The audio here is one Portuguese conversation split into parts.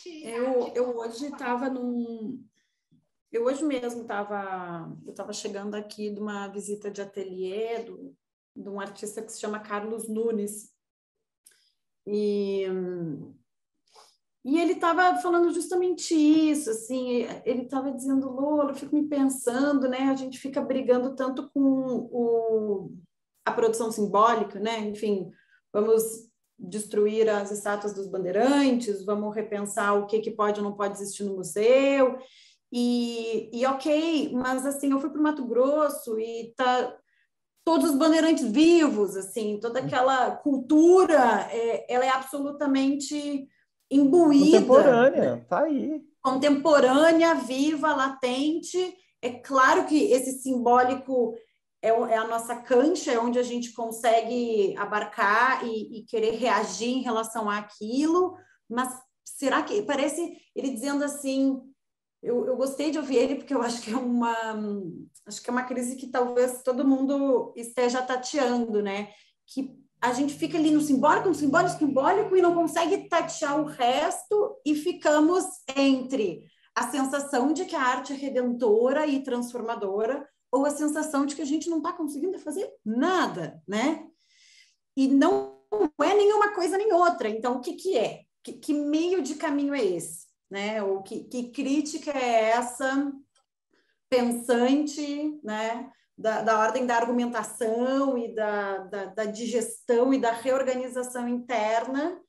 Eu hoje estava num... Eu hoje mesmo estava chegando aqui de uma visita de ateliê de um artista que se chama Carlos Nunes. E ele estava falando justamente isso, assim, ele estava dizendo, Lola, eu fico me pensando, né, a gente fica brigando tanto com a produção simbólica, né, enfim, vamos destruir as estátuas dos bandeirantes, vamos repensar o que pode ou não pode existir no museu, e ok, mas assim, eu fui para o Mato Grosso e tá todos os bandeirantes vivos, assim, toda aquela cultura, ela é absolutamente imbuída, Contemporânea, tá aí. contemporânea, viva, latente. É claro que esse simbólico é a nossa cancha, é onde a gente consegue abarcar e querer reagir em relação àquilo, mas será que parece ele dizendo assim, eu gostei de ouvir ele porque eu acho que é uma crise que talvez todo mundo esteja tateando, né? Que a gente fica ali no simbólico, simbólico e não consegue tatear o resto e ficamos entre a sensação de que a arte é redentora e transformadora ou a sensação de que a gente não está conseguindo fazer nada, né? E não é nenhuma coisa nem outra. Então, o que é? Que meio de caminho é esse? Né? Ou que crítica é essa pensante, né? Da ordem da argumentação e da digestão e da reorganização interna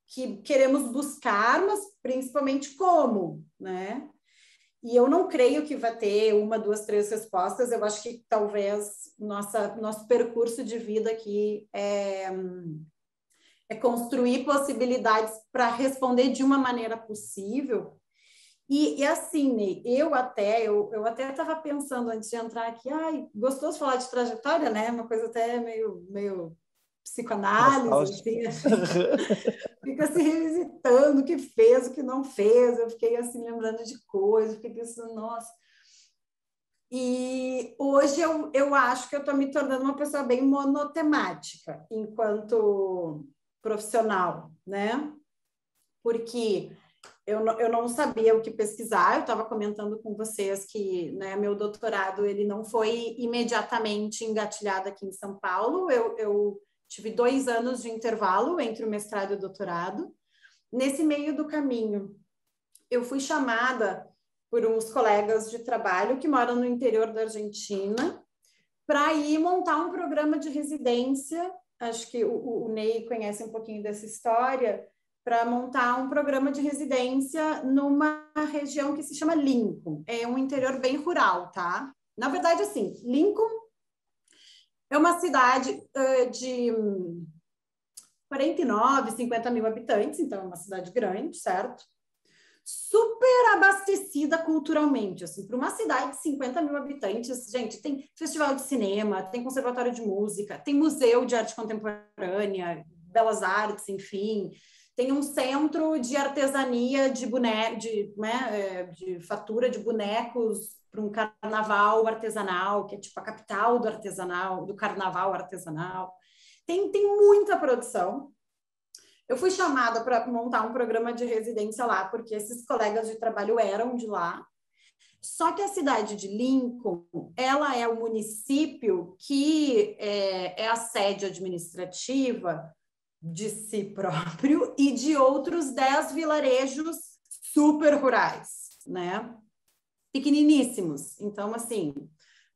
que queremos buscar, mas principalmente como, né? E eu não creio que vai ter uma, duas, três respostas. Eu acho que talvez nosso percurso de vida aqui é construir possibilidades para responder de uma maneira possível. E assim, Ney, eu até estava pensando antes de entrar aqui, gostoso falar de trajetória, né? Uma coisa até meio psicoanálise, assim, fica se revisitando o que fez, o que não fez. Eu fiquei assim lembrando de coisas, fiquei pensando, nossa. E hoje eu acho que eu estou me tornando uma pessoa bem monotemática enquanto profissional, né? Porque eu não sabia o que pesquisar, eu estava comentando com vocês que, né, meu doutorado ele não foi imediatamente engatilhado aqui em São Paulo, eu tive 2 anos de intervalo entre o mestrado e o doutorado. Nesse meio do caminho, eu fui chamada por uns colegas de trabalho que moram no interior da Argentina para ir montar um programa de residência, acho que o Ney conhece um pouquinho dessa história, para montar um programa de residência numa região que se chama Lincoln. É um interior bem rural, tá? Na verdade, assim, Lincoln é uma cidade de 49, 50 mil habitantes, então é uma cidade grande, certo? Super abastecida culturalmente, assim, para uma cidade de 50 mil habitantes, gente, tem festival de cinema, tem conservatório de música, tem museu de arte contemporânea, belas artes, enfim, tem um centro de artesania de fatura de bonecos para um carnaval artesanal, que é tipo a capital do artesanal, do carnaval artesanal. Tem muita produção. Eu fui chamada para montar um programa de residência lá, porque esses colegas de trabalho eram de lá. Só que a cidade de Lincoln, ela é o município que é a sede administrativa de si próprio e de outros 10 vilarejos super rurais, né? Pequeniníssimos. Então, assim,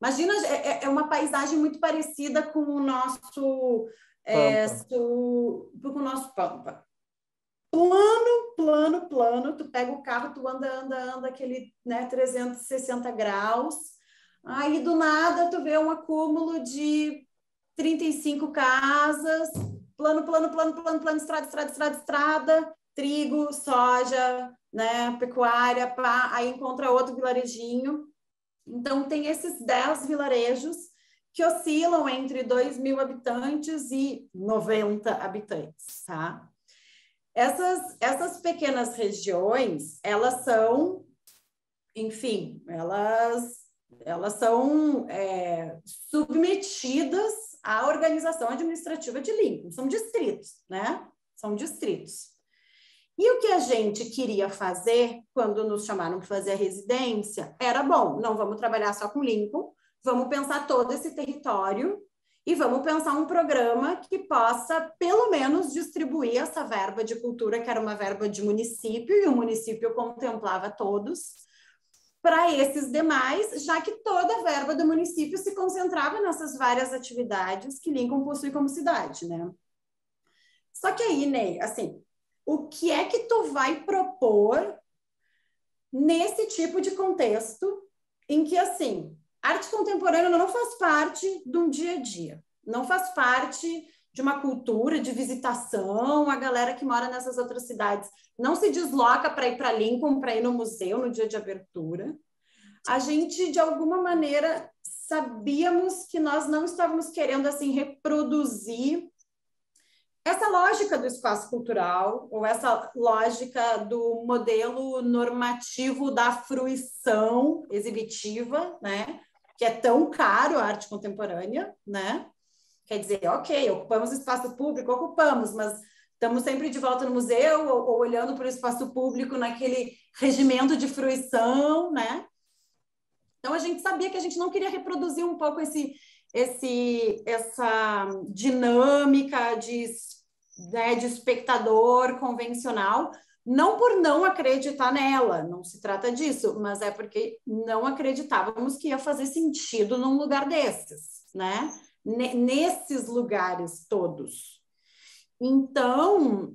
imagina, é uma paisagem muito parecida com o nosso com o nosso Pampa. Plano, tu pega o carro, tu anda aquele, né, 360 graus, aí do nada tu vê um acúmulo de 35 casas, plano, estrada, trigo, soja, né, pecuária, pá, aí encontra outro vilarejinho. Então, tem esses 10 vilarejos que oscilam entre 2.000 habitantes e 90 habitantes, tá? Essas pequenas regiões, elas são, enfim, elas são submetidas à organização administrativa de Lincoln. São distritos, né? São distritos. E o que a gente queria fazer, quando nos chamaram para fazer a residência, era, bom, não vamos trabalhar só com Lincoln, vamos pensar todo esse território e vamos pensar um programa que possa, pelo menos, distribuir essa verba de cultura, que era uma verba de município, e o município contemplava todos, para esses demais, já que toda a verba do município se concentrava nessas várias atividades que Lincoln possui como cidade, né? Só que aí, Ney, assim, o que é que tu vai propor nesse tipo de contexto em que, assim, arte contemporânea não faz parte de um dia a dia, não faz parte de uma cultura de visitação, a galera que mora nessas outras cidades não se desloca para ir para Lincoln, para ir no museu no dia de abertura. A gente, de alguma maneira, sabíamos que nós não estávamos querendo, assim, reproduzir essa lógica do espaço cultural, ou essa lógica do modelo normativo da fruição exibitiva, né? Que é tão caro a arte contemporânea, né? Quer dizer, ok, ocupamos espaço público, ocupamos, mas estamos sempre de volta no museu ou olhando para o espaço público naquele regimento de fruição, né? Então a gente sabia que a gente não queria reproduzir um pouco essa dinâmica de espectador convencional, não por não acreditar nela, não se trata disso, mas é porque não acreditávamos que ia fazer sentido num lugar desses, né? Nesses lugares todos. Então,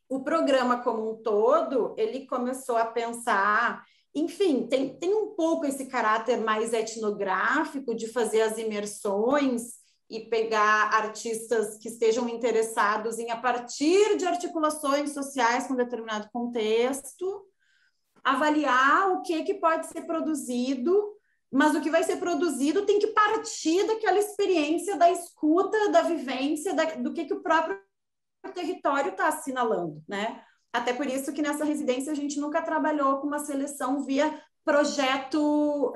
o programa como um todo, ele começou a pensar, enfim, tem um pouco esse caráter mais etnográfico de fazer as imersões e pegar artistas que estejam interessados em, a partir de articulações sociais com determinado contexto, avaliar o que pode ser produzido, mas o que vai ser produzido tem que partir daquela experiência da escuta, da vivência, do que o próprio território está assinalando, né? Até por isso que nessa residência a gente nunca trabalhou com uma seleção via projeto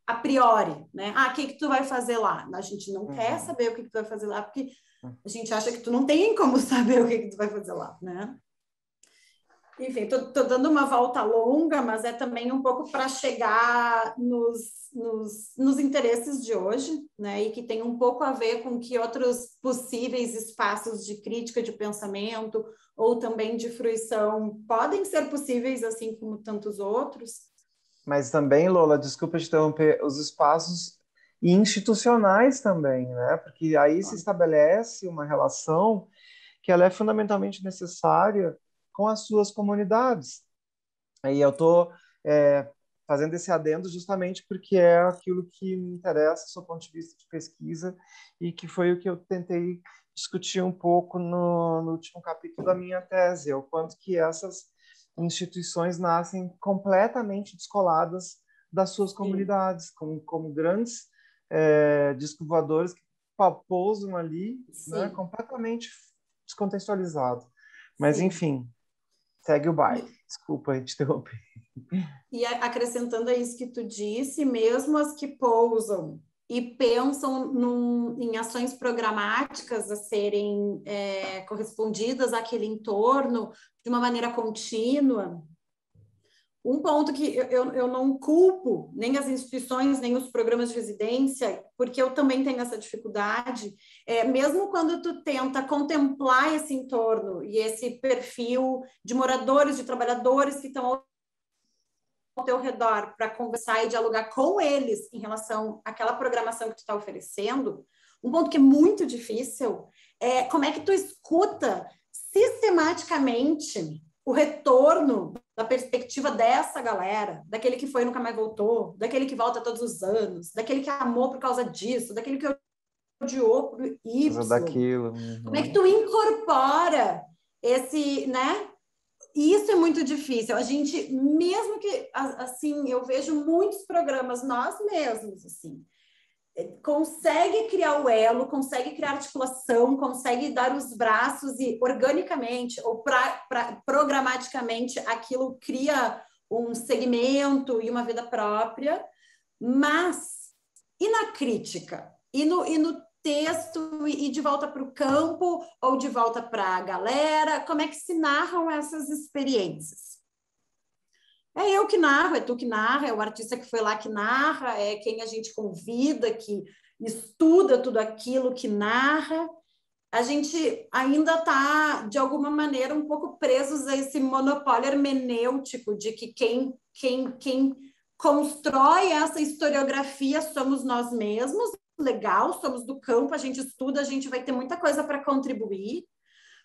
a priori, né? Ah, o que tu vai fazer lá? A gente não quer saber o que tu vai fazer lá, porque a gente acha que tu não tem como saber o que tu vai fazer lá, né? Enfim, tô dando uma volta longa, mas é também um pouco para chegar nos interesses de hoje, né? E que tem um pouco a ver com que outros possíveis espaços de crítica de pensamento ou também de fruição podem ser possíveis, assim como tantos outros. Mas também, Lola, desculpa te interromper, os espaços institucionais também, né? Porque aí se estabelece uma relação que ela é fundamentalmente necessária com as suas comunidades. Aí eu estou fazendo esse adendo justamente porque é aquilo que me interessa do ponto de vista de pesquisa e que foi o que eu tentei discutir um pouco no último capítulo da minha tese, é o quanto que essas instituições nascem completamente descoladas das suas comunidades, como grandes discos voadores que pousam ali, né, completamente descontextualizado. Mas, Sim. enfim, segue o baile. Desculpa te interromper. E acrescentando a isso que tu disse, mesmo as que pousam e pensam em ações programáticas a serem correspondidas àquele entorno de uma maneira contínua, um ponto que eu não culpo nem as instituições, nem os programas de residência, porque eu também tenho essa dificuldade, mesmo quando tu tenta contemplar esse entorno e esse perfil de moradores, de trabalhadores que estão ao teu redor para conversar e dialogar com eles em relação àquela programação que tu está oferecendo, um ponto que é muito difícil é como é que tu escuta sistematicamente o retorno da perspectiva dessa galera, daquele que foi e nunca mais voltou, daquele que volta todos os anos, daquele que amou por causa disso, daquele que odiou por Y. Daquilo. Como é que tu incorpora esse, né? E isso é muito difícil. A gente, mesmo que, assim, eu vejo muitos programas, nós mesmos, assim, consegue criar o elo, consegue criar articulação, consegue dar os braços e organicamente ou programaticamente aquilo cria um segmento e uma vida própria, mas e na crítica? E no texto e de volta para o campo ou de volta para a galera? Como é que se narram essas experiências? É eu que narro, é tu que narra, é o artista que foi lá que narra, é quem a gente convida, que estuda tudo aquilo que narra. A gente ainda está, de alguma maneira, um pouco presos a esse monopólio hermenêutico de que quem constrói essa historiografia somos nós mesmos. Legal, somos do campo, a gente estuda, a gente vai ter muita coisa para contribuir,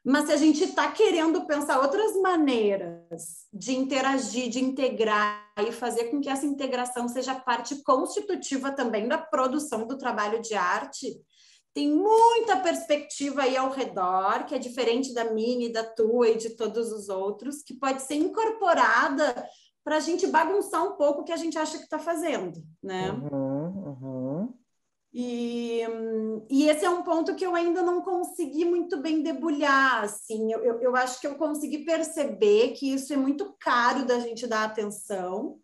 mas se a gente está querendo pensar outras maneiras de interagir, de integrar e fazer com que essa integração seja parte constitutiva também da produção do trabalho de arte, tem muita perspectiva aí ao redor, que é diferente da minha e da tua e de todos os outros, que pode ser incorporada para a gente bagunçar um pouco o que a gente acha que está fazendo, né? E esse é um ponto que eu ainda não consegui muito bem debulhar, assim, eu acho que eu consegui perceber que isso é muito caro da gente dar atenção,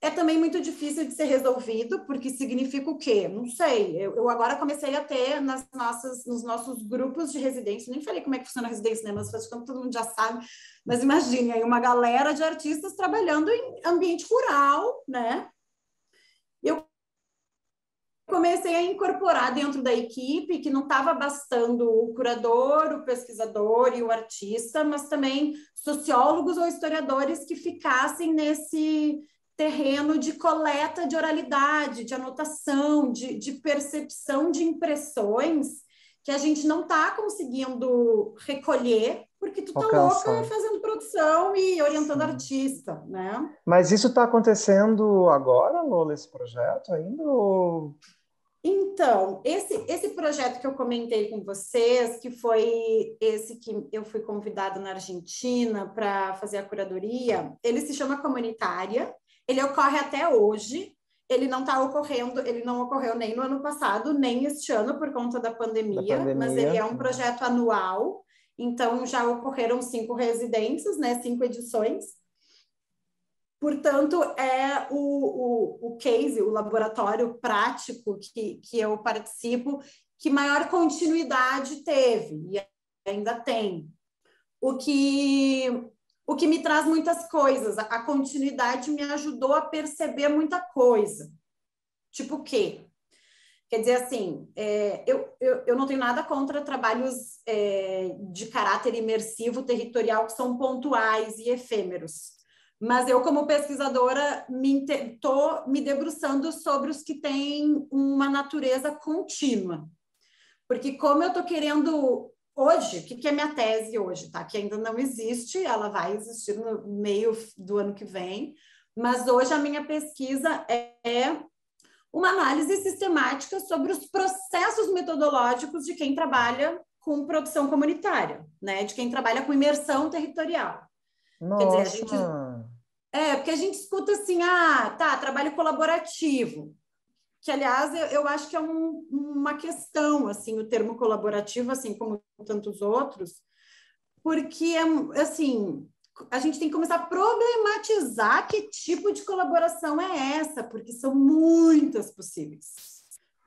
é também muito difícil de ser resolvido, porque significa o quê? Não sei, eu agora comecei a ter nos nossos grupos de residência, nem falei como é que funciona a residência, né, mas acho que todo mundo já sabe, mas imagine aí uma galera de artistas trabalhando em ambiente rural, né? Eu comecei a incorporar dentro da equipe que não estava bastando o curador, o pesquisador e o artista, mas também sociólogos ou historiadores que ficassem nesse terreno de coleta de oralidade, de anotação, de percepção de impressões que a gente não está conseguindo recolher porque tu tá louca fazendo produção e orientando artista, né? Mas isso está acontecendo agora, Lola, esse projeto ainda? Ou... Então, esse projeto que eu comentei com vocês, que foi esse que eu fui convidada na Argentina para fazer a curadoria, ele se chama Comunitária, ele ocorre até hoje, ele não ocorreu nem no ano passado, nem este ano por conta da pandemia, mas ele é um projeto anual, então já ocorreram 5 residências, né, 5 edições. Portanto, é o case, o laboratório prático que eu participo, que maior continuidade teve, e ainda tem. O que me traz muitas coisas. A continuidade me ajudou a perceber muita coisa. Tipo o quê? Quer dizer, assim, eu não tenho nada contra trabalhos de caráter imersivo, territorial, que são pontuais e efêmeros. Mas eu, como pesquisadora, estou me debruçando sobre os que têm uma natureza contínua. Porque como eu estou querendo... Hoje, o que é minha tese hoje, tá? Que ainda não existe, ela vai existir no meio do ano que vem, mas hoje a minha pesquisa é uma análise sistemática sobre os processos metodológicos de quem trabalha com produção comunitária, né? De quem trabalha com imersão territorial. Nossa. Quer dizer, porque a gente escuta assim, trabalho colaborativo, que, aliás, eu acho que é uma questão, assim, o termo colaborativo, assim como tantos outros, porque, assim, a gente tem que começar a problematizar que tipo de colaboração é essa, porque são muitas possíveis,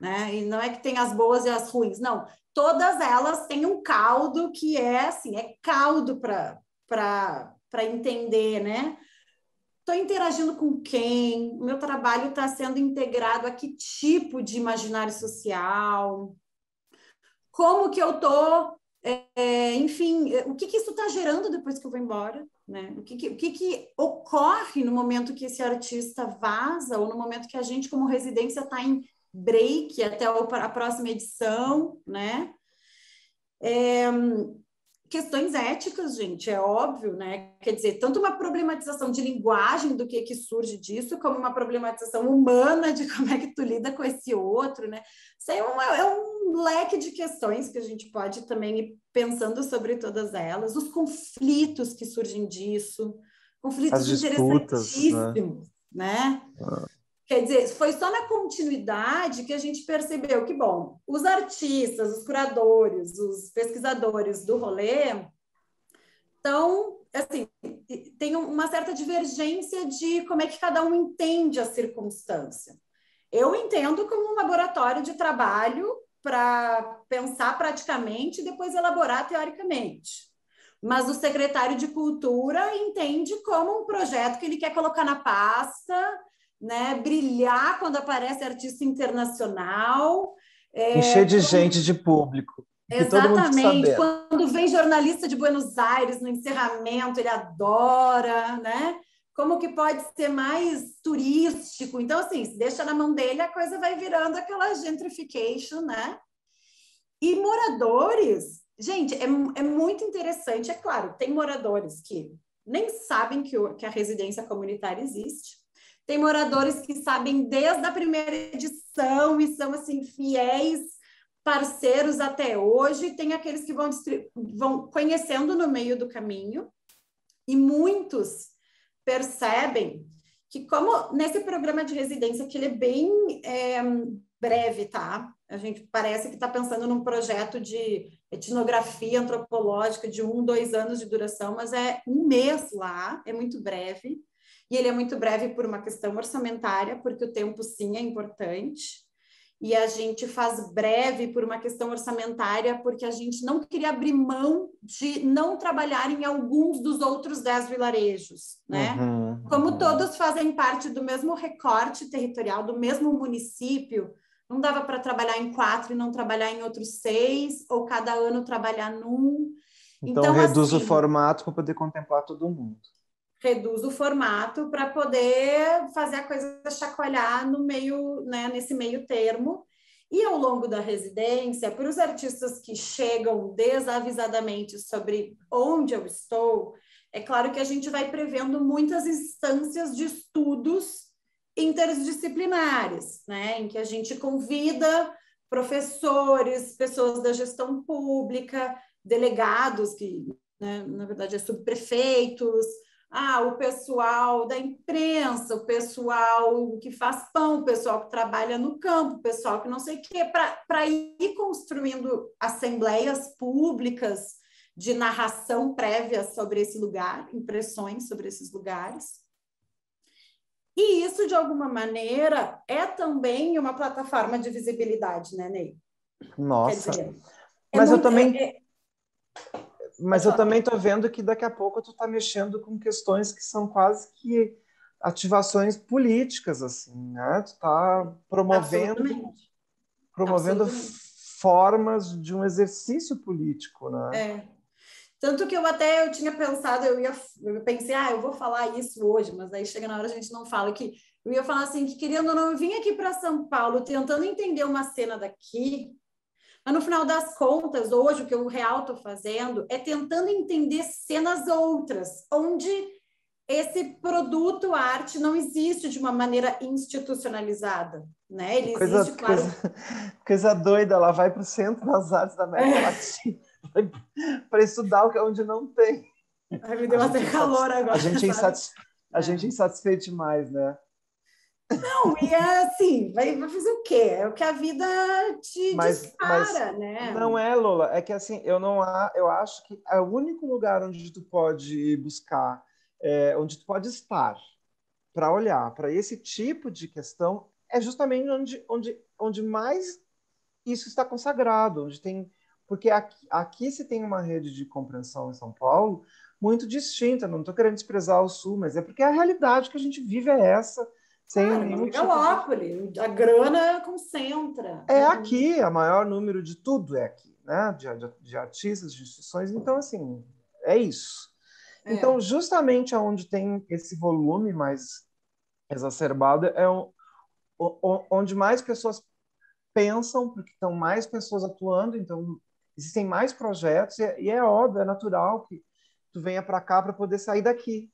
né? E não é que tem as boas e as ruins, não. Todas elas têm um caldo que é, assim, é caldo para entender, né? Estou interagindo com quem? O meu trabalho está sendo integrado a que tipo de imaginário social? Como que eu estou... enfim, o que isso está gerando depois que eu vou embora? Né? O que ocorre no momento que esse artista vaza ou no momento que a gente, como residência, está em break até a próxima edição, né? Questões éticas, gente, é óbvio, né? Quer dizer, tanto uma problematização de linguagem do que surge disso, como uma problematização humana de como é que tu lida com esse outro, né? Isso aí é um leque de questões que a gente pode também ir pensando sobre todas elas, os conflitos que surgem disso, conflitos interessantíssimos, né? Quer dizer, foi só na continuidade que a gente percebeu que, bom, os artistas, os curadores, os pesquisadores do rolê estão, assim, tem uma certa divergência de como é que cada um entende a circunstância. Eu entendo como um laboratório de trabalho para pensar praticamente e depois elaborar teoricamente. Mas o secretário de Cultura entende como um projeto que ele quer colocar na pasta, né, brilhar quando aparece artista internacional. Encher de gente, de público. Que todo mundo fique Exatamente. sabendo. Quando vem jornalista de Buenos Aires no encerramento, ele adora, né? Como que pode ser mais turístico? Então, assim, se deixa na mão dele, a coisa vai virando aquela gentrification, né? E moradores, gente, é muito interessante. É claro, tem moradores que nem sabem que a residência comunitária existe. Tem moradores que sabem desde a primeira edição e são, assim, fiéis parceiros até hoje. Tem aqueles que vão conhecendo no meio do caminho. E muitos percebem que, como nesse programa de residência, que ele é bem breve, tá? A gente parece que está pensando num projeto de etnografia antropológica de 1, 2 anos de duração, mas é 1 mês lá, é muito breve. E ele é muito breve por uma questão orçamentária, porque o tempo, sim, é importante. E a gente faz breve por uma questão orçamentária, porque a gente não queria abrir mão de não trabalhar em alguns dos outros 10 vilarejos, né? Como todos fazem parte do mesmo recorte territorial, do mesmo município, não dava para trabalhar em 4 e não trabalhar em outros 6, ou cada ano trabalhar num. Então reduz o formato para poder contemplar todo mundo. Reduz o formato para poder fazer a coisa chacoalhar no meio, né, nesse meio termo. E ao longo da residência, para os artistas que chegam desavisadamente sobre onde eu estou, é claro que a gente vai prevendo muitas instâncias de estudos interdisciplinares, né, em que a gente convida professores, pessoas da gestão pública, delegados, que, né, na verdade, é subprefeitos, o pessoal da imprensa, o pessoal que faz pão, o pessoal que trabalha no campo, o pessoal que não sei o quê, para ir construindo assembleias públicas de narração prévia sobre esse lugar, impressões sobre esses lugares. E isso, de alguma maneira, é também uma plataforma de visibilidade, né, Ney? Nossa. Quer dizer, mas eu também... Mas eu também estou vendo que daqui a pouco tu está mexendo com questões que são quase que ativações políticas, assim, né? Tu está promovendo formas de um exercício político, né? Tanto que eu tinha pensado, eu pensei, eu vou falar isso hoje, mas aí chega na hora a gente não fala, que eu ia falar assim, que querendo ou não, eu vim aqui para São Paulo tentando entender uma cena daqui. Mas no final das contas, hoje, o que eu real estou fazendo é tentando entender cenas outras, onde esse produto arte não existe de uma maneira institucionalizada, né? Ele existe, claro... Coisa doida, ela vai para o Centro das Artes da América Latina para estudar onde não tem. Ai, me deu até calor agora, a gente é insatisfeito demais, né? Não, e é assim, vai fazer o quê? É o que a vida te dispara, né? Não é, Lola, é que assim, eu acho que é o único lugar onde tu pode buscar, onde tu pode estar para olhar para esse tipo de questão é justamente onde mais isso está consagrado, porque aqui se tem uma rede de compreensão em São Paulo muito distinta, não estou querendo desprezar o Sul, mas é porque a realidade que a gente vive é essa, sem nenhum megalópole, a grana concentra. É aqui, o maior número de tudo é aqui, né? De artistas, de instituições, então assim, é isso. Então, justamente onde tem esse volume mais exacerbado é onde mais pessoas pensam, porque estão mais pessoas atuando, então existem mais projetos, e é óbvio, é natural que tu venha para cá para poder sair daqui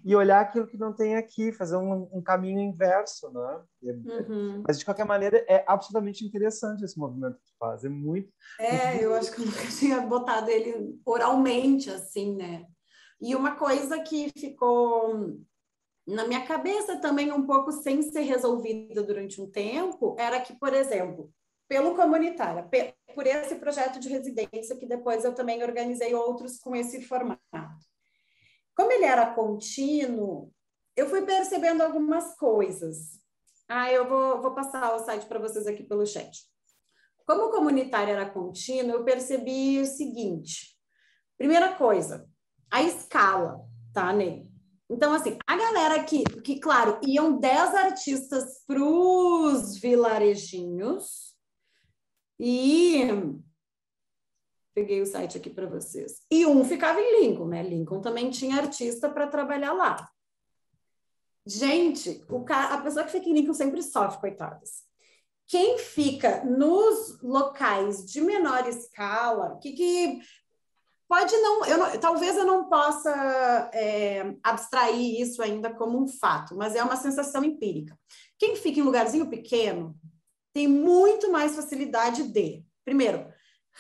e olhar aquilo que não tem aqui, fazer um caminho inverso, né? Mas de qualquer maneira é absolutamente interessante esse movimento que tu faz, é muito. Eu acho que eu nunca tinha botado ele oralmente assim, né? E uma coisa que ficou na minha cabeça também um pouco sem ser resolvida durante um tempo, era que, por exemplo, pelo comunitário, por esse projeto de residência, que depois eu também organizei outros com esse formato. Como ele era contínuo, eu fui percebendo algumas coisas. Eu vou passar o site para vocês aqui pelo chat. Como o comunitário era contínuo, eu percebi o seguinte. Primeira coisa, a escala, tá, Ney? Então, assim, a galera que claro, iam 10 artistas para os vilarejinhos e peguei o site aqui para vocês. E um ficava em Lincoln, né? Lincoln também tinha artista para trabalhar lá. Gente, a pessoa que fica em Lincoln sempre sofre, coitadas. Quem fica nos locais de menor escala, que pode não, talvez eu não possa abstrair isso ainda como um fato, mas é uma sensação empírica. Quem fica em lugarzinho pequeno tem muito mais facilidade de, primeiro,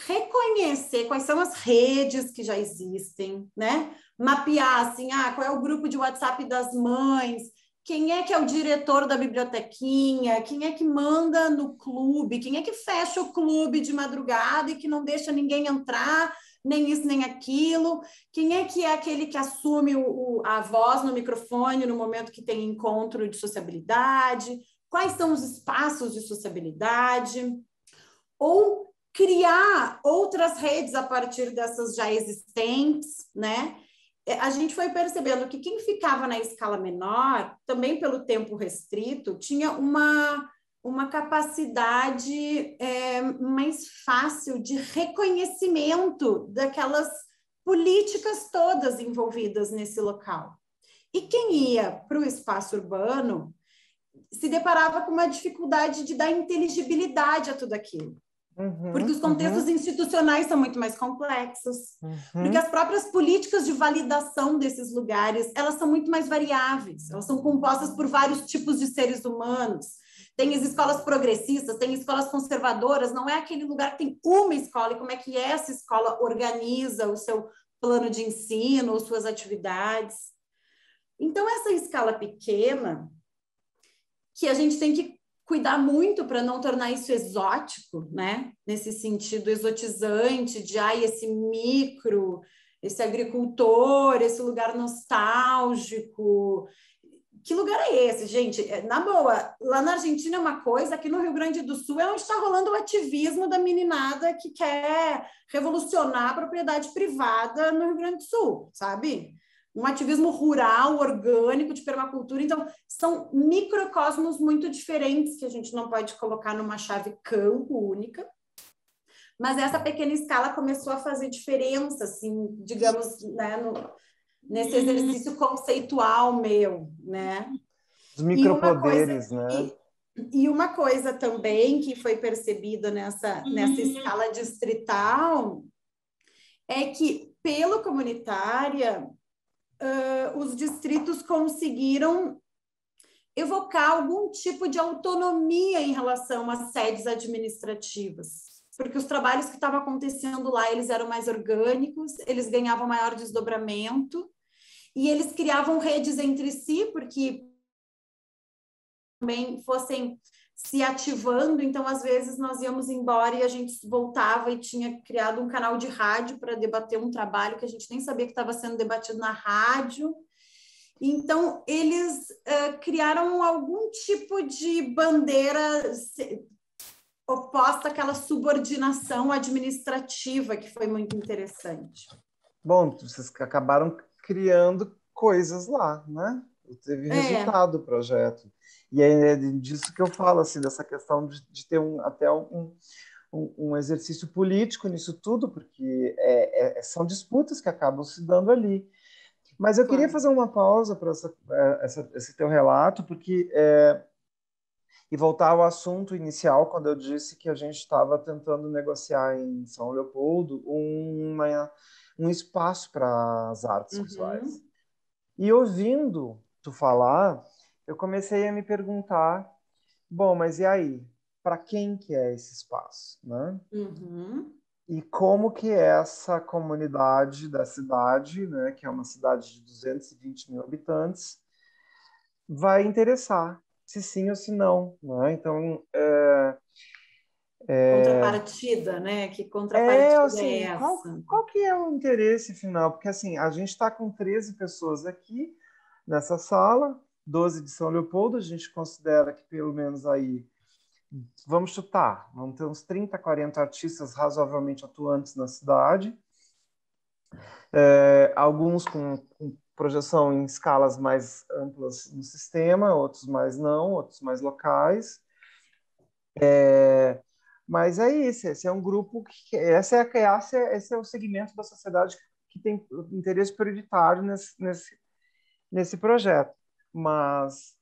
reconhecer quais são as redes que já existem, né? Mapear assim, qual é o grupo de WhatsApp das mães, quem é que é o diretor da bibliotequinha, quem é que manda no clube, quem é que fecha o clube de madrugada e que não deixa ninguém entrar, nem isso nem aquilo, quem é que é aquele que assume a voz no microfone no momento que tem encontro de sociabilidade, quais são os espaços de sociabilidade, ou criar outras redes a partir dessas já existentes, né? A gente foi percebendo que quem ficava na escala menor, também pelo tempo restrito, tinha uma capacidade mais fácil de reconhecimento daquelas políticas todas envolvidas nesse local. E quem ia para o espaço urbano se deparava com uma dificuldade de dar inteligibilidade a tudo aquilo. Porque os contextos institucionais são muito mais complexos, porque as próprias políticas de validação desses lugares, elas são muito mais variáveis, elas são compostas por vários tipos de seres humanos. Tem as escolas progressistas, tem escolas conservadoras, não é aquele lugar que tem uma escola, e como é que essa escola organiza o seu plano de ensino, ou suas atividades. Então, essa escala pequena, que a gente tem que cuidar muito para não tornar isso exótico, né? Nesse sentido exotizante de esse micro, esse agricultor, esse lugar nostálgico. Que lugar é esse, gente? Na boa, lá na Argentina é uma coisa, aqui no Rio Grande do Sul é onde está rolando o ativismo da meninada que quer revolucionar a propriedade privada no Rio Grande do Sul, sabe? Um ativismo rural, orgânico, de permacultura. Então, são microcosmos muito diferentes que a gente não pode colocar numa chave campo única. Mas essa pequena escala começou a fazer diferença, assim, digamos, né, nesse exercício conceitual meu, né? Os micropoderes, né? E uma coisa também que foi percebida nessa escala distrital é que, pela comunitária, os distritos conseguiram evocar algum tipo de autonomia em relação às sedes administrativas, porque os trabalhos que estavam acontecendo lá, eles eram mais orgânicos, eles ganhavam maior desdobramento, e eles criavam redes entre si, porque também fossem se ativando, então às vezes nós íamos embora e a gente voltava e tinha criado um canal de rádio para debater um trabalho que a gente nem sabia que estava sendo debatido na rádio. Então eles criaram algum tipo de bandeira oposta àquela subordinação administrativa que foi muito interessante. Bom, vocês acabaram criando coisas lá, né? Teve resultado o projeto. E é disso que eu falo, assim, dessa questão de ter até um exercício político nisso tudo, porque são disputas que acabam se dando ali. Mas eu queria fazer uma pausa para esse teu relato, porque e voltar ao assunto inicial, quando eu disse que a gente estava tentando negociar em São Leopoldo um espaço para as artes visuais. E ouvindo tu falar, eu comecei a me perguntar, bom, mas e aí? Para quem que é esse espaço, né? E como que essa comunidade da cidade, né, que é uma cidade de 220 mil habitantes, vai interessar, se sim ou se não, né? Então, contrapartida, né? Que contrapartida assim, é essa? qual que é o interesse final? Porque, assim, a gente está com 13 pessoas aqui nessa sala, 12 de São Leopoldo, a gente considera que pelo menos aí vamos chutar, vamos ter uns 30, 40 artistas razoavelmente atuantes na cidade, alguns com projeção em escalas mais amplas no sistema, outros mais não, outros mais locais. Mas é isso, esse é um grupo esse é o segmento da sociedade que tem interesse prioritário nesse projeto. Mas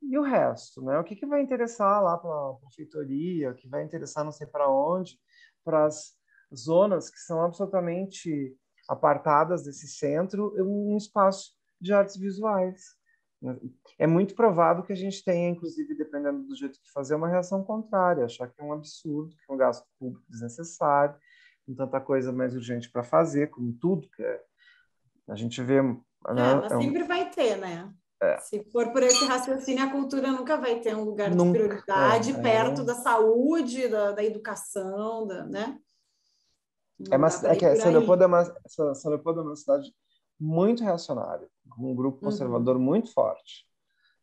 e o resto, né? O que vai interessar lá para a prefeitura, o que vai interessar não sei para onde, para as zonas que são absolutamente apartadas desse centro, um espaço de artes visuais. É muito provável que a gente tenha, inclusive, dependendo do jeito que fazer, uma reação contrária, achar que é um absurdo, que é um gasto público desnecessário, com tanta coisa mais urgente para fazer, como tudo que a gente vê. Né, Mas sempre vai ter, né? Se for por esse raciocínio, a cultura nunca vai ter um lugar de nunca. prioridade perto da saúde, da educação, né? Não dá para ir por São aí. Leopoldo São Leopoldo é uma cidade muito reacionária, com um grupo conservador muito forte.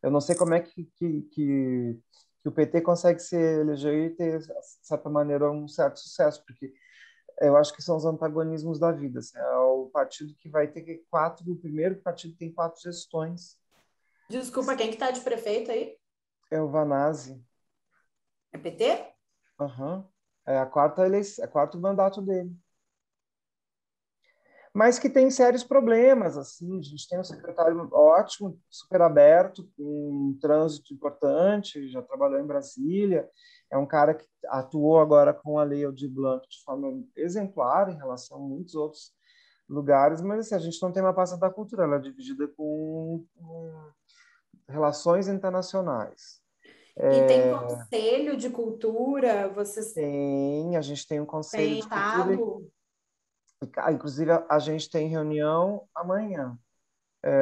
Eu não sei como é que o PT consegue se eleger e ter, de certa maneira, um certo sucesso, porque eu acho que são os antagonismos da vida. Assim, é o partido que vai ter o primeiro partido tem 4 gestões. Desculpa, quem que tá de prefeito aí? É o Vanazzi. É PT? Uhum. É a quarta eleição, é o quarto mandato dele. Mas que tem sérios problemas, assim, a gente tem um secretário ótimo, super aberto, com um trânsito importante, já trabalhou em Brasília, é um cara que atuou agora com a Lei Aldir Blanc de forma exemplar em relação a muitos outros lugares, mas assim, a gente não tem uma pasta da cultura, ela é dividida com relações internacionais. E tem conselho de cultura, vocês A gente tem um conselho têm de cultura, estado? inclusive a gente tem reunião amanhã,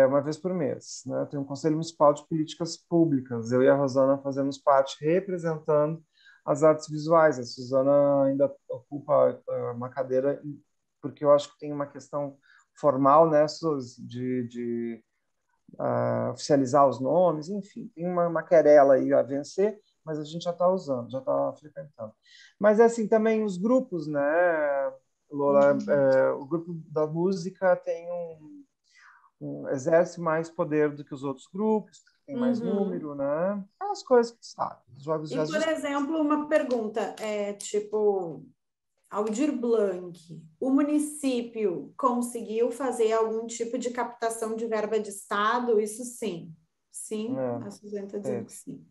uma vez por mês, né? Tem um Conselho Municipal de Políticas Públicas. Eu e a Rosana fazemos parte representando as artes visuais. A Suzana ainda ocupa uma cadeira, porque eu acho que tem uma questão formal, né, Suzy, de oficializar os nomes, enfim, tem uma querela aí a vencer, mas a gente já está usando, já está frequentando. Mas, assim, também os grupos, né, Lola, o grupo da música tem exerce mais poder do que os outros grupos, tem mais Uhum. número, né? As coisas que sabe. Os jogos E, por exemplo, uma pergunta, tipo, Aldir Blanc, o município conseguiu fazer algum tipo de captação de verba de Estado? Isso sim. Sim, a Suzana está dizendo que teve. sim.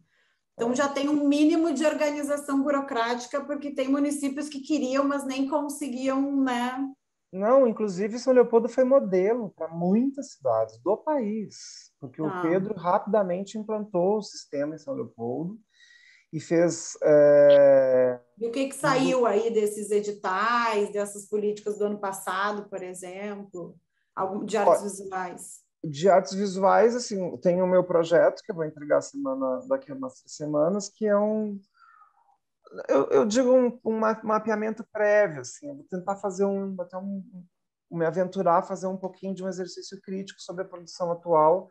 Então já tem um mínimo de organização burocrática, porque tem municípios que queriam, mas nem conseguiam, né? Não, inclusive São Leopoldo foi modelo para muitas cidades do país, porque o Tá. Pedro rapidamente implantou o sistema em São Leopoldo e fez E o que uma saiu aí desses editais, dessas políticas do ano passado, por exemplo, algum, de artes visuais? de artes visuais, assim, tem o meu projeto que eu vou entregar daqui a umas 3 semanas, que é eu digo um mapeamento prévio, assim, eu vou tentar fazer me aventurar a fazer um pouquinho de um exercício crítico sobre a produção atual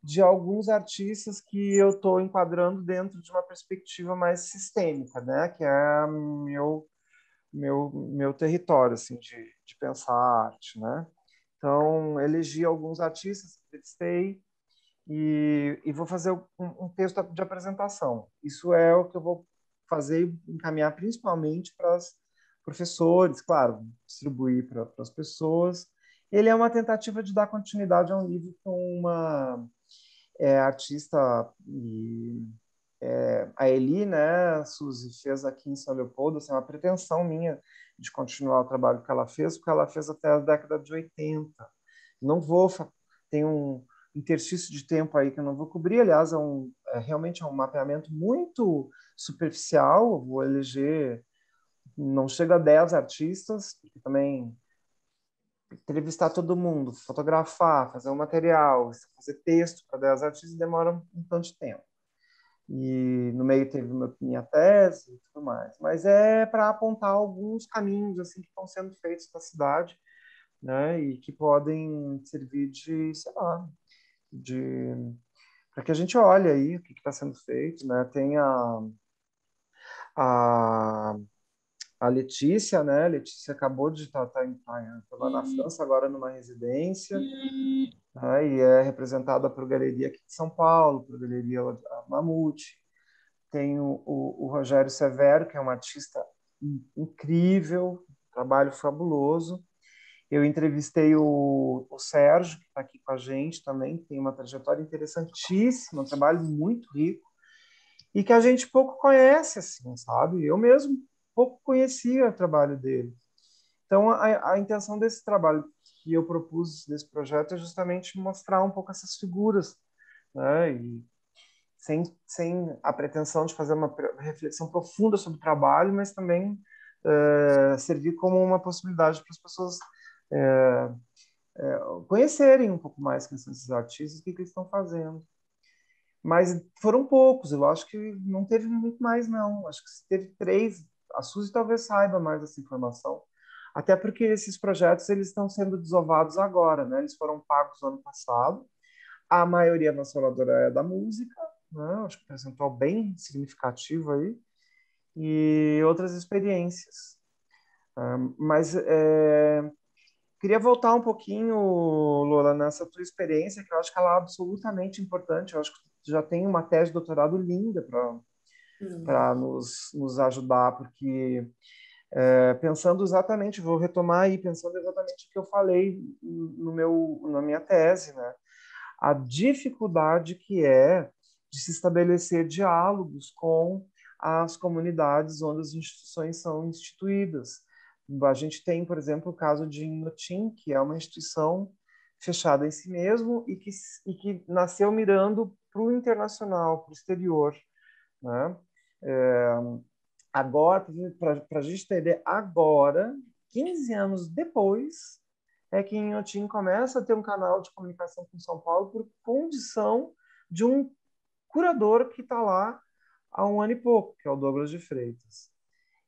de alguns artistas que eu estou enquadrando dentro de uma perspectiva mais sistêmica, né, que é meu território, assim, de pensar a arte, né. Então, elegi alguns artistas, entrevistei, e vou fazer um texto de apresentação. Isso é o que eu vou fazer e encaminhar principalmente para os professores, claro, distribuir para as pessoas. Ele é uma tentativa de dar continuidade a um livro com uma artista e a Eli, né, a Suzy, fez aqui em São Leopoldo, assim, é uma pretensão minha de continuar o trabalho que ela fez, porque ela fez até a década de 80. Não vou, tem um interstício de tempo aí que eu não vou cobrir, aliás, realmente é um mapeamento muito superficial, eu vou eleger, não chega a 10 artistas, porque também entrevistar todo mundo, fotografar, fazer um material, fazer texto para 10 artistas demora um tanto de tempo. E no meio teve minha tese e tudo mais. Mas é para apontar alguns caminhos assim que estão sendo feitos na cidade, né? E que podem servir de, sei lá, para que a gente olhe aí o que está sendo feito, né? Tem A, a Letícia, né? A Letícia acabou de estar lá na França, agora numa residência, né? E é representada por Galeria aqui de São Paulo, por Galeria Mamute. Tem o Rogério Severo, que é um artista incrível, trabalho fabuloso. Eu entrevistei o Sérgio, que está aqui com a gente também, que tem uma trajetória interessantíssima, um trabalho muito rico, e que a gente pouco conhece, assim, sabe? Eu mesmo pouco conhecia o trabalho dele. Então, a intenção desse trabalho que eu propus, desse projeto, é justamente mostrar um pouco essas figuras, né? E sem a pretensão de fazer uma reflexão profunda sobre o trabalho, mas também servir como uma possibilidade para as pessoas conhecerem um pouco mais quem são esses artistas, o que eles estão fazendo. Mas foram poucos, eu acho que não teve muito mais, não. Acho que teve 3. A Suzy talvez saiba mais dessa informação. Até porque esses projetos eles estão sendo desovados agora, né? Eles foram pagos no ano passado. A maioria avassaladora é da música, né? Acho que um percentual bem significativo aí. E outras experiências. Mas queria voltar um pouquinho, Lola, nessa tua experiência, que eu acho que ela é absolutamente importante. Eu acho que tu já tem uma tese de doutorado linda para nos ajudar, porque pensando exatamente, vou retomar aí, pensando exatamente o que eu falei na minha tese, né? A dificuldade que é de se estabelecer diálogos com as comunidades onde as instituições são instituídas. A gente tem, por exemplo, o caso de Inhotim, que é uma instituição fechada em si mesmo e que nasceu mirando para o internacional, para o exterior, né? Agora, para a gente entender, agora, 15 anos depois, é que Inhotim começa a ter um canal de comunicação com São Paulo por condição de um curador que está lá há um ano e pouco, que é o Douglas de Freitas.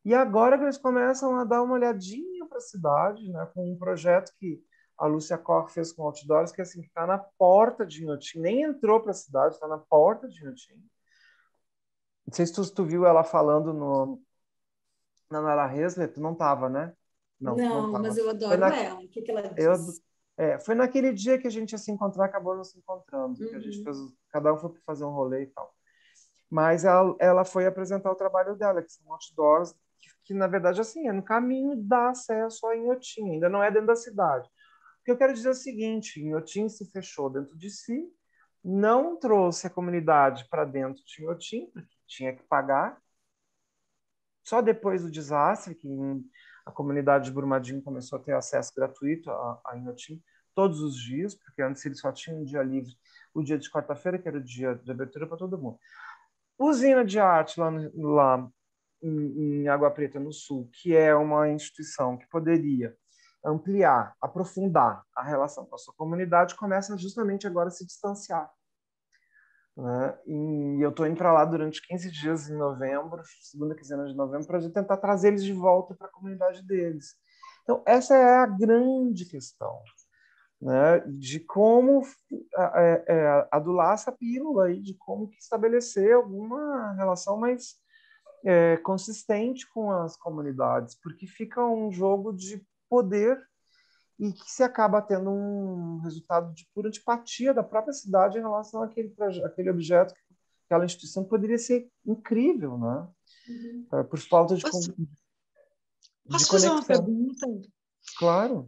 E agora que eles começam a dar uma olhadinha para a cidade, né, com um projeto que a Lúcia Koch fez com outdoors, que assim, está na porta de Inhotim, nem entrou para a cidade, está na porta de Inhotim. Não sei se tu viu ela falando na Nara Hesler, tu não estava, né? Não Não, mas estava. eu Foi, adoro na, ela. O que que ela eu, disse? foi naquele dia que a gente ia se encontrar, acabou não se encontrando, que a gente fez, Uhum. cada um foi fazer um rolê e tal. Mas ela foi apresentar o trabalho dela, que são outdoors, que na verdade assim, é no caminho da acesso a Inhotim, ainda não é dentro da cidade. O que eu quero dizer é o seguinte, Inhotim se fechou dentro de si, não trouxe a comunidade para dentro de Inhotim, porque tinha que pagar. Só depois do desastre, que a comunidade de Brumadinho começou a ter acesso gratuito a Inhotim todos os dias, porque antes eles só tinham um dia livre, o dia de quarta-feira, que era o dia de abertura para todo mundo. Usina de Arte, lá em Água Preta, no Sul, que é uma instituição que poderia ampliar, aprofundar a relação com a sua comunidade, começa justamente agora a se distanciar, né? E eu estou indo para lá durante 15 dias em novembro, segunda quinzena de novembro, para tentar trazer eles de volta para a comunidade deles. Então, essa é a grande questão, né? De como adular essa pílula aí, de como que estabelecer alguma relação mais consistente com as comunidades, porque fica um jogo de poder e que se acaba tendo um resultado de pura antipatia da própria cidade em relação àquele objeto, aquela instituição que poderia ser incrível, né? Uhum. Por falta Posso, de posso fazer uma conexão. pergunta? Claro.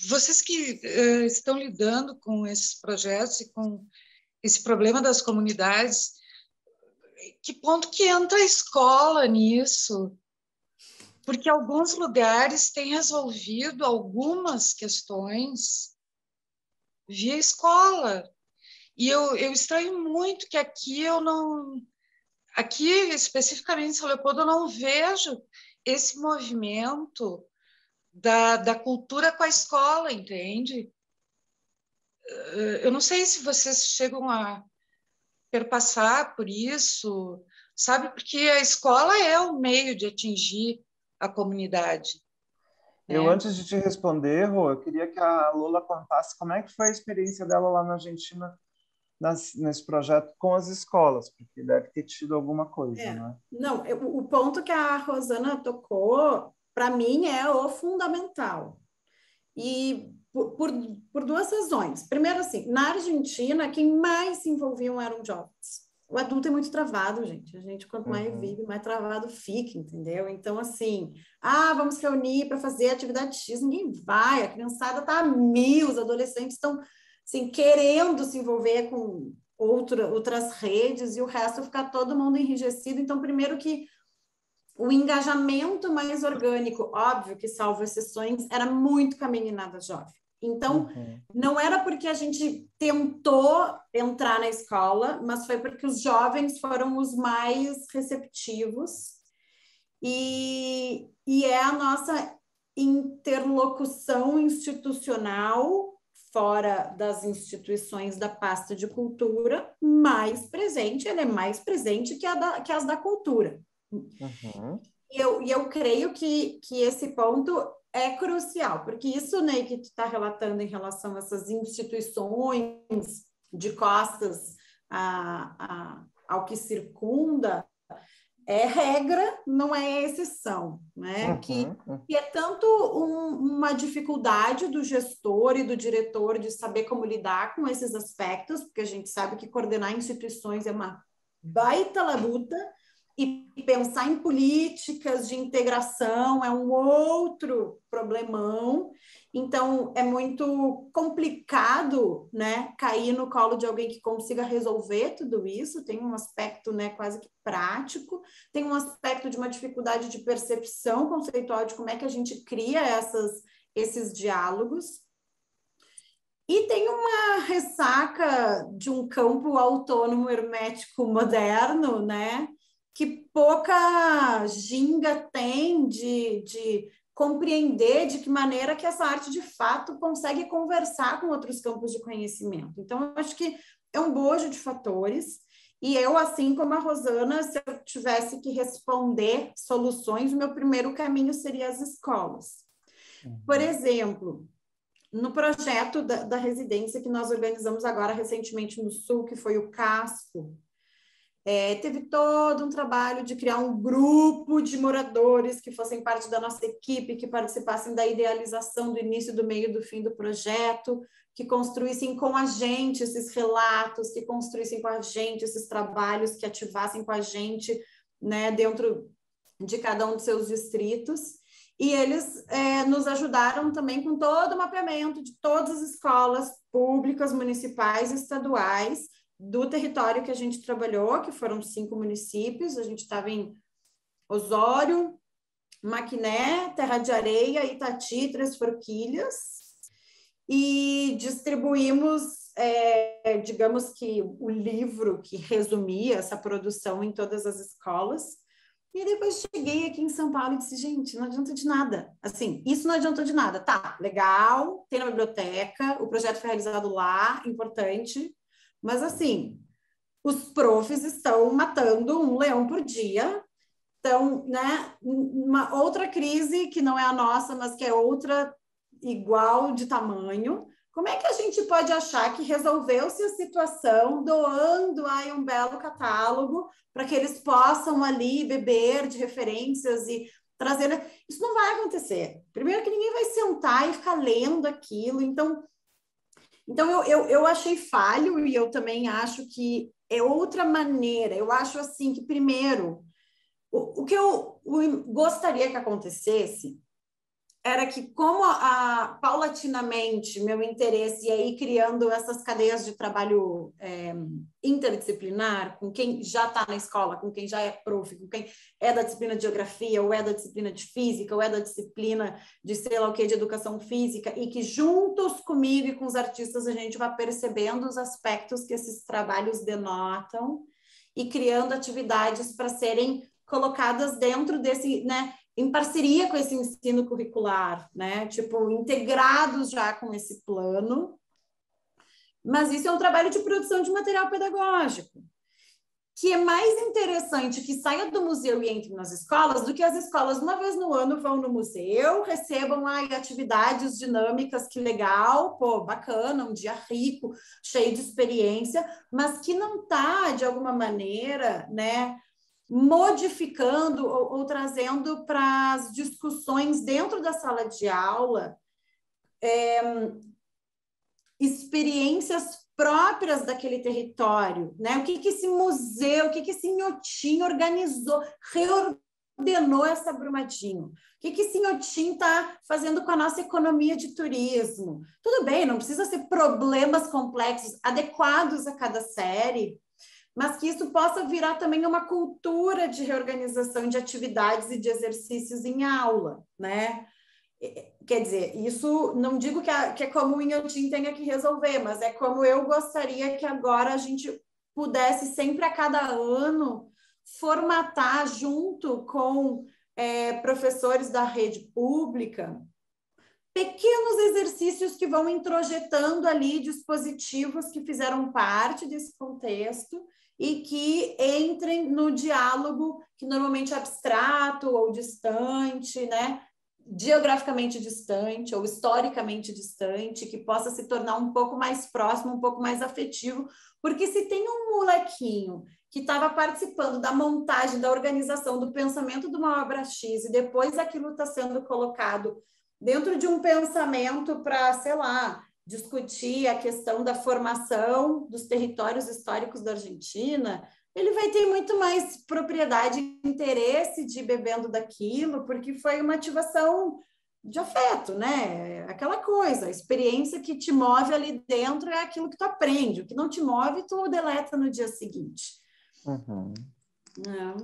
Vocês que estão lidando com esses projetos e com esse problema das comunidades, que ponto que entra a escola nisso? Porque alguns lugares têm resolvido algumas questões via escola. E eu estranho muito que aqui eu não... Aqui, especificamente em São Leopoldo, eu não vejo esse movimento da cultura com a escola, entende? Eu não sei se vocês chegam a perpassar por isso, sabe? Porque a escola é o meio de atingir a comunidade, Eu, né? antes de te responder, Rô, eu queria que a Lola contasse como é que foi a experiência dela lá na Argentina nesse projeto com as escolas, porque deve ter tido alguma coisa, né? Não, o ponto que a Rosana tocou, para mim, é o fundamental. E por duas razões. Primeiro, assim, na Argentina, quem mais se envolviam eram jovens. O adulto é muito travado, gente. A gente, quanto mais vive, mais travado fica, entendeu? Então, assim, vamos reunir para fazer atividade X, ninguém vai, a criançada está a mil, os adolescentes estão, assim, querendo se envolver com outras redes e o resto ficar todo mundo enrijecido. Então, primeiro que o engajamento mais orgânico, óbvio que salvo exceções, era muito com a meninada jovem. Então, não era porque a gente tentou entrar na escola, mas foi porque os jovens foram os mais receptivos e é a nossa interlocução institucional fora das instituições da pasta de cultura mais presente, ela é mais presente que as da cultura. E eu creio que esse ponto é crucial, porque isso, Ney, que tu está relatando em relação a essas instituições de costas ao que circunda, é regra, não é exceção, né? Que é tanto uma dificuldade do gestor e do diretor de saber como lidar com esses aspectos, porque a gente sabe que coordenar instituições é uma baita labuta, e pensar em políticas de integração é um outro problemão. Então, é muito complicado, né, cair no colo de alguém que consiga resolver tudo isso. Tem um aspecto, né, quase que prático, tem um aspecto de uma dificuldade de percepção conceitual de como é que a gente cria esses diálogos. E tem uma ressaca de um campo autônomo hermético moderno, né, que pouca ginga tem de compreender de que maneira que essa arte de fato consegue conversar com outros campos de conhecimento. Então, eu acho que é um bojo de fatores, e eu, assim como a Rosana, se eu tivesse que responder soluções, o meu primeiro caminho seria as escolas. Por exemplo, no projeto da residência que nós organizamos agora recentemente no Sul, que foi o Casco, teve todo um trabalho de criar um grupo de moradores que fossem parte da nossa equipe, que participassem da idealização do início, do meio e do fim do projeto, que construíssem com a gente esses relatos, que construíssem com a gente esses trabalhos, que ativassem com a gente, né, dentro de cada um dos seus distritos. E eles nos ajudaram também com todo o mapeamento de todas as escolas públicas, municipais e estaduais, do território que a gente trabalhou, que foram 5 municípios. A gente estava em Osório, Maquiné, Terra de Areia, Itati, Três Forquilhas, e distribuímos, digamos que o livro que resumia essa produção em todas as escolas. E depois cheguei aqui em São Paulo e disse, gente, não adianta de nada. Assim, isso não adiantou de nada. Tá, legal, tem na biblioteca, o projeto foi realizado lá, importante. Mas, assim, os profs estão matando um leão por dia. Então, né, uma outra crise que não é a nossa, mas que é outra igual de tamanho. Como é que a gente pode achar que resolveu-se a situação doando aí um belo catálogo para que eles possam ali beber de referências e trazer... Isso não vai acontecer. Primeiro que ninguém vai sentar e ficar lendo aquilo. Então eu achei falho, e eu também acho que é outra maneira. Eu acho assim que, primeiro, o que eu gostaria que acontecesse era que, como paulatinamente meu interesse ia ir criando essas cadeias de trabalho interdisciplinar, com quem já está na escola, com quem já é prof, com quem é da disciplina de geografia, ou é da disciplina de física, ou é da disciplina de sei lá o que, de educação física, e que juntos comigo e com os artistas a gente vai percebendo os aspectos que esses trabalhos denotam e criando atividades para serem colocadas dentro desse, né, em parceria com esse ensino curricular, né? Tipo, integrados já com esse plano. Mas isso é um trabalho de produção de material pedagógico, que é mais interessante que saia do museu e entre nas escolas do que as escolas, uma vez no ano, vão no museu, recebam atividades dinâmicas, que legal, pô, bacana, um dia rico, cheio de experiência, mas que não está, de alguma maneira, né, modificando ou trazendo para as discussões dentro da sala de aula experiências próprias daquele território, né? O que esse museu, o que esse Inhotim organizou, reordenou essa Brumadinho? O que esse Inhotim está fazendo com a nossa economia de turismo? Tudo bem, não precisa ser problemas complexos, adequados a cada série, mas que isso possa virar também uma cultura de reorganização de atividades e de exercícios em aula, né? Quer dizer, isso não digo que é como o Inhotim tenha que resolver, mas é como eu gostaria que agora a gente pudesse sempre a cada ano formatar junto com professores da rede pública pequenos exercícios que vão introjetando ali dispositivos que fizeram parte desse contexto e que entrem no diálogo que normalmente é abstrato ou distante, né? Geograficamente distante ou historicamente distante, que possa se tornar um pouco mais próximo, um pouco mais afetivo, porque se tem um molequinho que estava participando da montagem, da organização, do pensamento de uma obra X, e depois aquilo está sendo colocado dentro de um pensamento para, sei lá, discutir a questão da formação dos territórios históricos da Argentina, ele vai ter muito mais propriedade e interesse de ir bebendo daquilo, porque foi uma ativação de afeto, né? Aquela coisa, a experiência que te move ali dentro é aquilo que tu aprende, o que não te move, tu deleta no dia seguinte. Uhum. Não.